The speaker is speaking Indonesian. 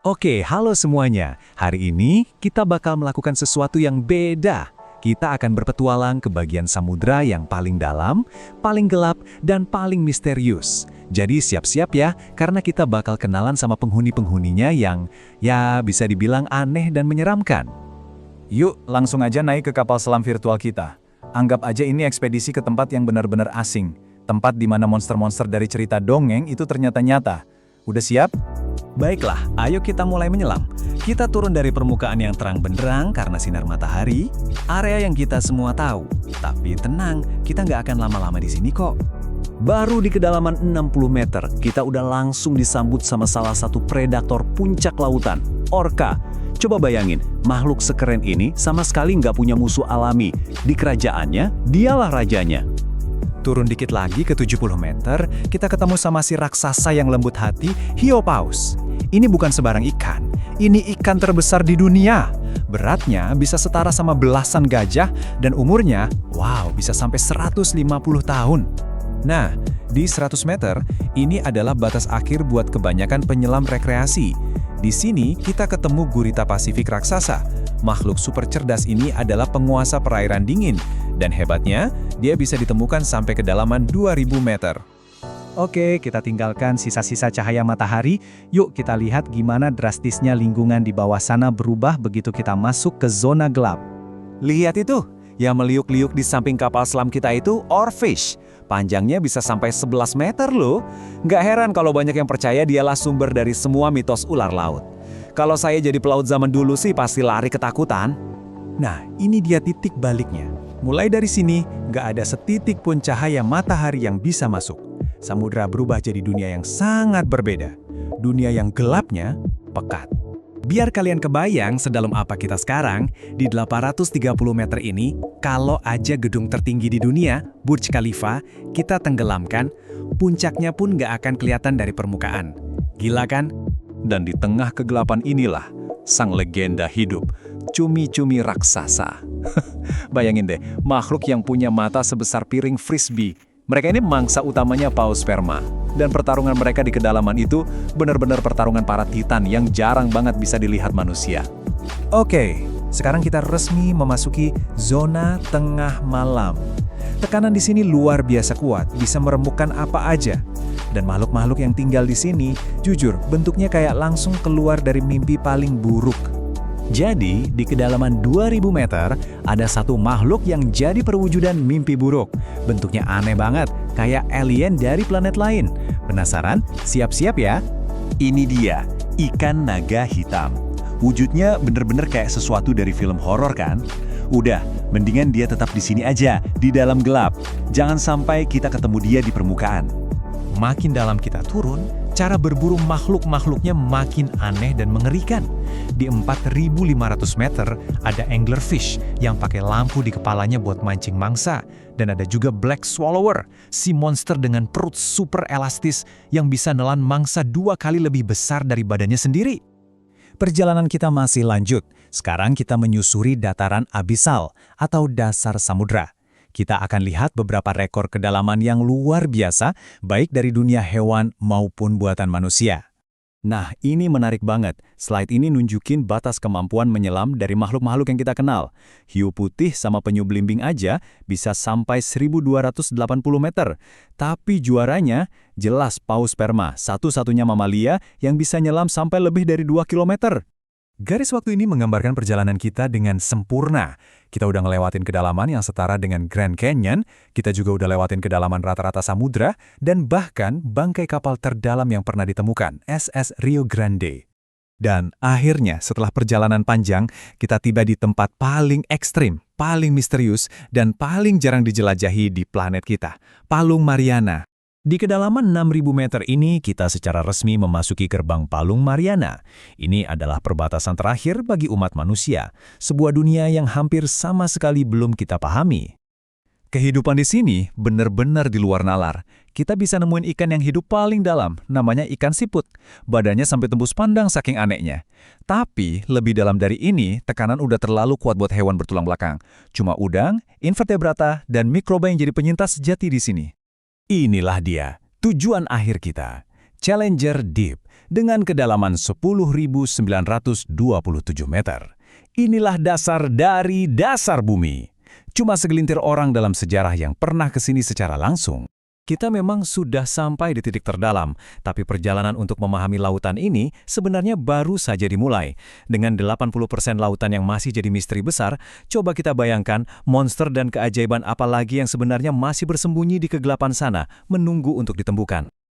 Oke, halo semuanya. Hari ini kita bakal melakukan sesuatu yang beda. Kita akan berpetualang ke bagian samudra yang paling dalam, paling gelap, dan paling misterius. Jadi siap-siap ya, karena kita bakal kenalan sama penghuni-penghuninya yang, ya bisa dibilang aneh dan menyeramkan. Yuk, langsung aja naik ke kapal selam virtual kita. Anggap aja ini ekspedisi ke tempat yang benar-benar asing. Tempat di mana monster-monster dari cerita dongeng itu ternyata nyata. Udah siap? Baiklah, ayo kita mulai menyelam. Kita turun dari permukaan yang terang benderang karena sinar matahari, area yang kita semua tahu. Tapi tenang, kita nggak akan lama-lama di sini kok. Baru di kedalaman 60 meter, kita udah langsung disambut sama salah satu predator puncak lautan, orca. Coba bayangin, makhluk sekeren ini sama sekali nggak punya musuh alami. Di kerajaannya, dialah rajanya. Turun dikit lagi ke 70 meter, kita ketemu sama si raksasa yang lembut hati, Hiopaus. Ini bukan sebarang ikan, ini ikan terbesar di dunia. Beratnya bisa setara sama belasan gajah dan umurnya, wow, bisa sampai 150 tahun. Nah, di 100 meter, ini adalah batas akhir buat kebanyakan penyelam rekreasi. Di sini, kita ketemu gurita Pasifik raksasa. Makhluk super cerdas ini adalah penguasa perairan dingin. Dan hebatnya, dia bisa ditemukan sampai kedalaman 2000 meter. Oke, kita tinggalkan sisa-sisa cahaya matahari. Yuk kita lihat gimana drastisnya lingkungan di bawah sana berubah begitu kita masuk ke zona gelap. Lihat itu, yang meliuk-liuk di samping kapal selam kita itu oarfish. Panjangnya bisa sampai 11 meter loh. Nggak heran kalau banyak yang percaya dialah sumber dari semua mitos ular laut. Kalau saya jadi pelaut zaman dulu sih pasti lari ketakutan. Nah, ini dia titik baliknya. Mulai dari sini, nggak ada setitik pun cahaya matahari yang bisa masuk. Samudra berubah jadi dunia yang sangat berbeda. Dunia yang gelapnya, pekat. Biar kalian kebayang sedalam apa kita sekarang, di 830 meter ini, kalau aja gedung tertinggi di dunia, Burj Khalifa, kita tenggelamkan, puncaknya pun nggak akan kelihatan dari permukaan. Gila kan? Dan di tengah kegelapan inilah, sang legenda hidup, cumi-cumi raksasa. Bayangin deh, makhluk yang punya mata sebesar piring frisbee. Mereka ini mangsa utamanya paus sperma. Dan pertarungan mereka di kedalaman itu benar-benar pertarungan para titan yang jarang banget bisa dilihat manusia. Oke, sekarang kita resmi memasuki zona tengah malam. Tekanan di sini luar biasa kuat, bisa meremukkan apa aja. Dan makhluk-makhluk yang tinggal di sini, jujur, bentuknya kayak langsung keluar dari mimpi paling buruk. Jadi, di kedalaman 2000 meter, ada satu makhluk yang jadi perwujudan mimpi buruk. Bentuknya aneh banget, kayak alien dari planet lain. Penasaran? Siap-siap ya? Ini dia, ikan naga hitam. Wujudnya bener-bener kayak sesuatu dari film horor kan? Udah, mendingan dia tetap di sini aja, di dalam gelap. Jangan sampai kita ketemu dia di permukaan. Makin dalam kita turun, cara berburu makhluk-makhluknya makin aneh dan mengerikan. Di 4.500 meter, ada anglerfish yang pakai lampu di kepalanya buat mancing mangsa. Dan ada juga black swallower, si monster dengan perut super elastis yang bisa nelan mangsa 2 kali lebih besar dari badannya sendiri. Perjalanan kita masih lanjut. Sekarang kita menyusuri dataran abisal atau dasar samudra. Kita akan lihat beberapa rekor kedalaman yang luar biasa, baik dari dunia hewan maupun buatan manusia. Nah, ini menarik banget. Slide ini nunjukin batas kemampuan menyelam dari makhluk-makhluk yang kita kenal. Hiu putih sama penyu belimbing aja bisa sampai 1280 meter. Tapi juaranya jelas paus sperma, satu-satunya mamalia yang bisa nyelam sampai lebih dari 2 kilometer. Garis waktu ini menggambarkan perjalanan kita dengan sempurna. Kita udah ngelewatin kedalaman yang setara dengan Grand Canyon, kita juga udah lewatin kedalaman rata-rata samudra, dan bahkan bangkai kapal terdalam yang pernah ditemukan, SS Rio Grande. Dan akhirnya, setelah perjalanan panjang, kita tiba di tempat paling ekstrim, paling misterius, dan paling jarang dijelajahi di planet kita, Palung Mariana. Di kedalaman 6.000 meter ini, kita secara resmi memasuki gerbang Palung Mariana. Ini adalah perbatasan terakhir bagi umat manusia, sebuah dunia yang hampir sama sekali belum kita pahami. Kehidupan di sini benar-benar di luar nalar. Kita bisa nemuin ikan yang hidup paling dalam, namanya ikan siput. Badannya sampai tembus pandang saking anehnya. Tapi, lebih dalam dari ini, tekanan udah terlalu kuat buat hewan bertulang belakang. Cuma udang, invertebrata, dan mikroba yang jadi penyintas sejati di sini. Inilah dia, tujuan akhir kita. Challenger Deep, dengan kedalaman 10.927 meter. Inilah dasar dari dasar bumi. Cuma segelintir orang dalam sejarah yang pernah ke sini secara langsung. Kita memang sudah sampai di titik terdalam, tapi perjalanan untuk memahami lautan ini sebenarnya baru saja dimulai. Dengan 80% lautan yang masih jadi misteri besar, coba kita bayangkan monster dan keajaiban apa lagi yang sebenarnya masih bersembunyi di kegelapan sana, menunggu untuk ditemukan.